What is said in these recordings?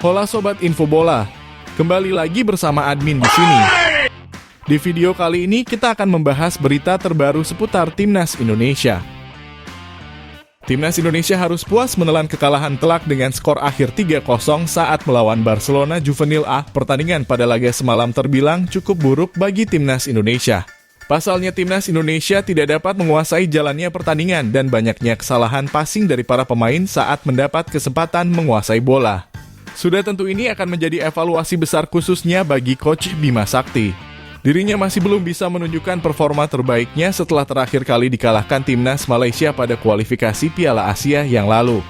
Hola Sobat Info Bola, kembali lagi bersama admin di sini. Di video kali ini kita akan membahas berita terbaru seputar Timnas Indonesia. Timnas Indonesia harus puas menelan kekalahan telak dengan skor akhir 3-0 saat melawan Barcelona Juvenil A. Pertandingan pada laga semalam terbilang cukup buruk bagi Timnas Indonesia. Pasalnya Timnas Indonesia tidak dapat menguasai jalannya pertandingan dan banyaknya kesalahan passing dari para pemain saat mendapat kesempatan menguasai bola. Sudah tentu ini akan menjadi evaluasi besar khususnya bagi Coach Bima Sakti. Dirinya masih belum bisa menunjukkan performa terbaiknya setelah terakhir kali dikalahkan Timnas Malaysia pada kualifikasi Piala Asia yang lalu.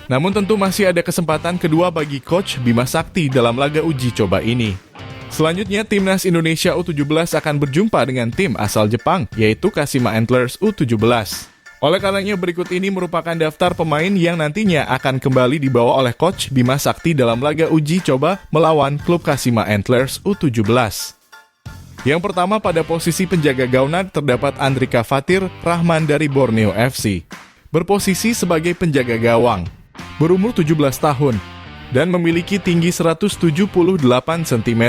Namun tentu masih ada kesempatan kedua bagi Coach Bima Sakti dalam laga uji coba ini. Selanjutnya, Timnas Indonesia U17 akan berjumpa dengan tim asal Jepang, yaitu Kashima Antlers U17. Oleh karenanya berikut ini merupakan daftar pemain yang nantinya akan kembali dibawa oleh Coach Bima Sakti dalam laga uji coba melawan klub Kashima Antlers U17. Yang pertama pada posisi penjaga gawang terdapat Andrika Fatir Rahman dari Borneo FC. Berposisi sebagai penjaga gawang, berumur 17 tahun, dan memiliki tinggi 178 cm.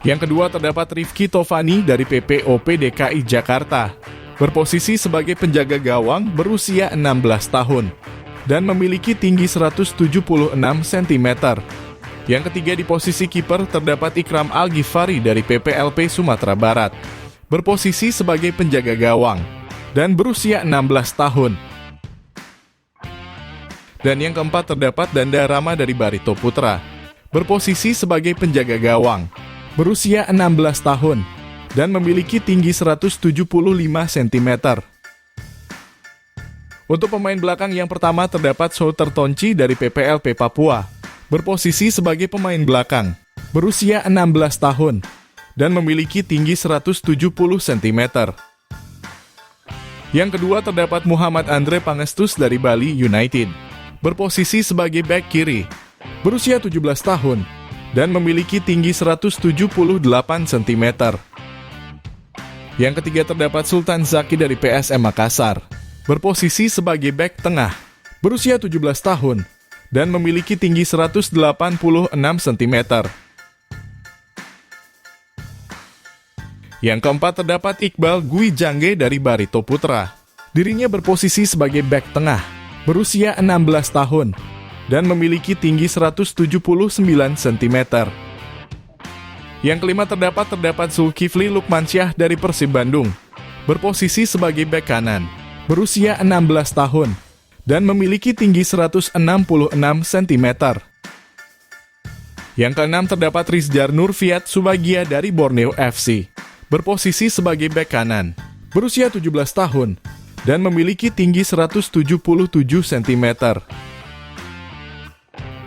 Yang kedua terdapat Rifki Tovani dari PPOP DKI Jakarta. Berposisi sebagai penjaga gawang berusia 16 tahun dan memiliki tinggi 176 cm. Yang ketiga di posisi kiper terdapat Ikram Al-Ghifari dari PPLP Sumatera Barat. Berposisi sebagai penjaga gawang dan berusia 16 tahun. Dan yang keempat terdapat Danda Rama dari Barito Putra. Berposisi sebagai penjaga gawang berusia 16 tahun dan memiliki tinggi 175 cm. Untuk pemain belakang yang pertama terdapat Souter Tonci dari PPLP Papua. Berposisi sebagai pemain belakang, berusia 16 tahun, dan memiliki tinggi 170 cm. Yang kedua terdapat Muhammad Andre Pangestus dari Bali United. Berposisi sebagai bek kiri, berusia 17 tahun, dan memiliki tinggi 178 cm. Yang ketiga terdapat Sultan Zaki dari PSM Makassar. Berposisi sebagai bek tengah, berusia 17 tahun, dan memiliki tinggi 186 cm. Yang keempat terdapat Iqbal Gui Jangge dari Barito Putra. Dirinya berposisi sebagai bek tengah, berusia 16 tahun, dan memiliki tinggi 179 cm. Yang kelima terdapat Zulkifli Lukmansyah dari Persib Bandung. Berposisi sebagai bek kanan, berusia 16 tahun, dan memiliki tinggi 166 cm. Yang keenam terdapat Rizjar Nurfiat Subagia dari Borneo FC. Berposisi sebagai bek kanan, berusia 17 tahun, dan memiliki tinggi 177 cm.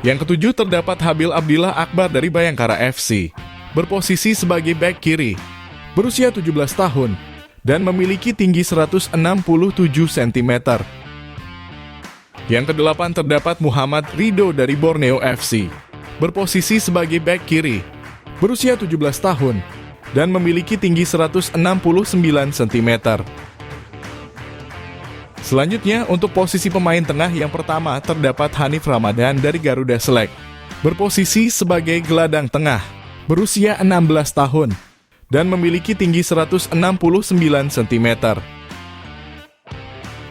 Yang ketujuh terdapat Habil Abdillah Akbar dari Bayangkara FC. Berposisi sebagai bek kiri, berusia 17 tahun, dan memiliki tinggi 167 cm. Yang kedelapan terdapat Muhammad Rido dari Borneo FC. Berposisi sebagai bek kiri, berusia 17 tahun, dan memiliki tinggi 169 cm. Selanjutnya, untuk posisi pemain tengah yang pertama terdapat Hanif Ramadan dari Garuda Select. Berposisi sebagai gelandang tengah, berusia 16 tahun, dan memiliki tinggi 169 cm.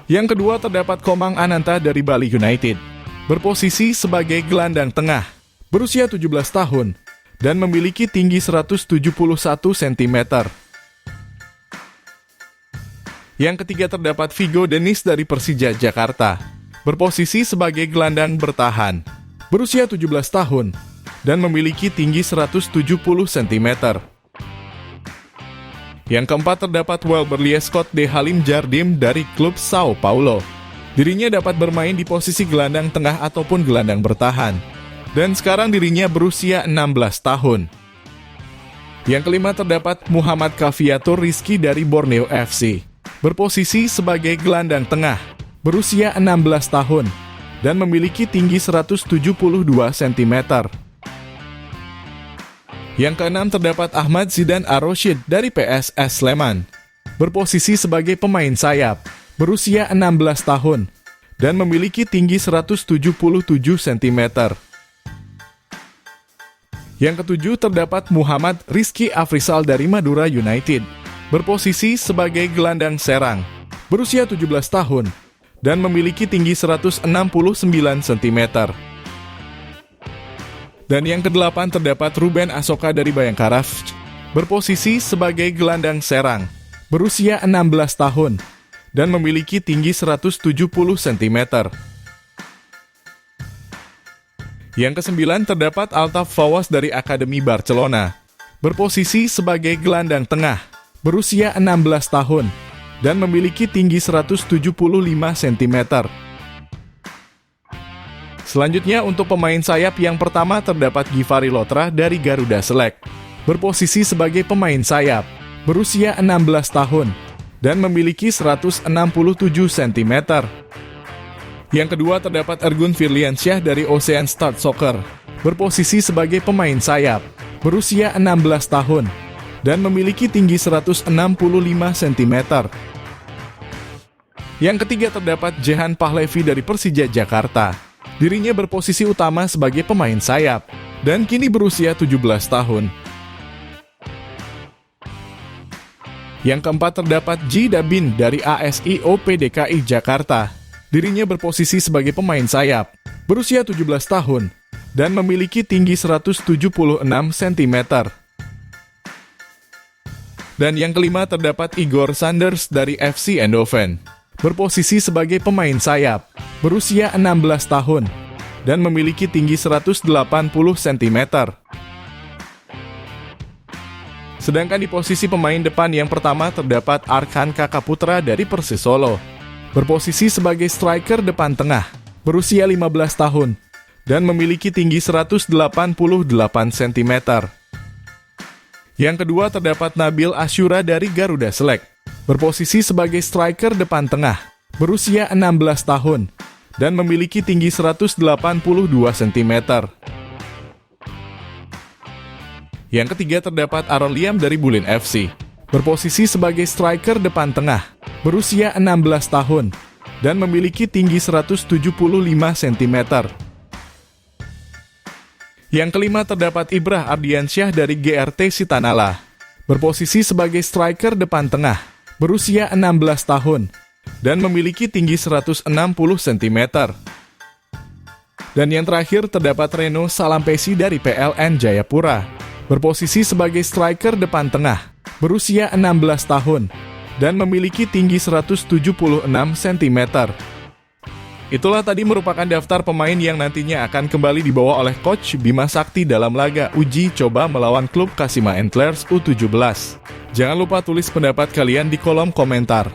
Yang kedua terdapat Komang Ananta dari Bali United. Berposisi sebagai gelandang tengah, berusia 17 tahun, dan memiliki tinggi 171 cm. Yang ketiga terdapat Vigo Denis dari Persija Jakarta. Berposisi sebagai gelandang bertahan, berusia 17 tahun, dan memiliki tinggi 170 cm. Yang keempat terdapat Welberly Scott de Halim Jardim dari klub Sao Paulo. Dirinya dapat bermain di posisi gelandang tengah ataupun gelandang bertahan. Dan sekarang dirinya berusia 16 tahun. Yang kelima terdapat Muhammad Kafiatur Rizky dari Borneo FC. Berposisi sebagai gelandang tengah, berusia 16 tahun, dan memiliki tinggi 172 cm. Yang keenam terdapat Ahmad Zidan Ar-Roshid dari PSS Sleman. Berposisi sebagai pemain sayap, berusia 16 tahun, dan memiliki tinggi 177 cm. Yang ketujuh terdapat Muhammad Rizky Afrizal dari Madura United, berposisi sebagai gelandang serang, berusia 17 tahun, dan memiliki tinggi 169 cm. Dan yang kedelapan terdapat Ruben Asoka dari Bayangkara FC, berposisi sebagai gelandang serang, berusia 16 tahun, dan memiliki tinggi 170 cm. Yang kesembilan terdapat Altaf Fawaz dari Akademi Barcelona, berposisi sebagai gelandang tengah, berusia 16 tahun, dan memiliki tinggi 175 cm. Selanjutnya untuk pemain sayap yang pertama terdapat Givari Lotra dari Garuda Select, berposisi sebagai pemain sayap, berusia 16 tahun, dan memiliki 167 cm. Yang kedua terdapat Ergun Firliansyah dari Ocean Start Soccer, berposisi sebagai pemain sayap, berusia 16 tahun, dan memiliki tinggi 165 cm. Yang ketiga terdapat Jehan Pahlevi dari Persija Jakarta. Dirinya berposisi utama sebagai pemain sayap, dan kini berusia 17 tahun. Yang keempat terdapat Ji Dabin dari ASI OPDKI Jakarta. Dirinya berposisi sebagai pemain sayap, berusia 17 tahun, dan memiliki tinggi 176 cm. Dan yang kelima terdapat Igor Sanders dari FC Eindhoven, berposisi sebagai pemain sayap, berusia 16 tahun, dan memiliki tinggi 180 cm. Sedangkan di posisi pemain depan yang pertama terdapat Arkan Kakaputra dari Persis Solo, berposisi sebagai striker depan tengah, berusia 15 tahun, dan memiliki tinggi 188 cm. Yang kedua terdapat Nabil Asyura dari Garuda Select, berposisi sebagai striker depan tengah, berusia 16 tahun, dan memiliki tinggi 182 cm. Yang ketiga terdapat Aaron Liam dari Bulin FC, berposisi sebagai striker depan tengah, berusia 16 tahun, dan memiliki tinggi 175 cm. Yang kelima terdapat Ibrah Ardiansyah dari GRT Sitanala, berposisi sebagai striker depan tengah, berusia 16 tahun, dan memiliki tinggi 160 cm. Dan yang terakhir terdapat Reno Salampesi dari PLN Jayapura, berposisi sebagai striker depan tengah, berusia 16 tahun, dan memiliki tinggi 176 cm. Itulah tadi merupakan daftar pemain yang nantinya akan kembali dibawa oleh Coach Bima Sakti dalam laga uji coba melawan klub Kashima Antlers U17. Jangan lupa tulis pendapat kalian di kolom komentar.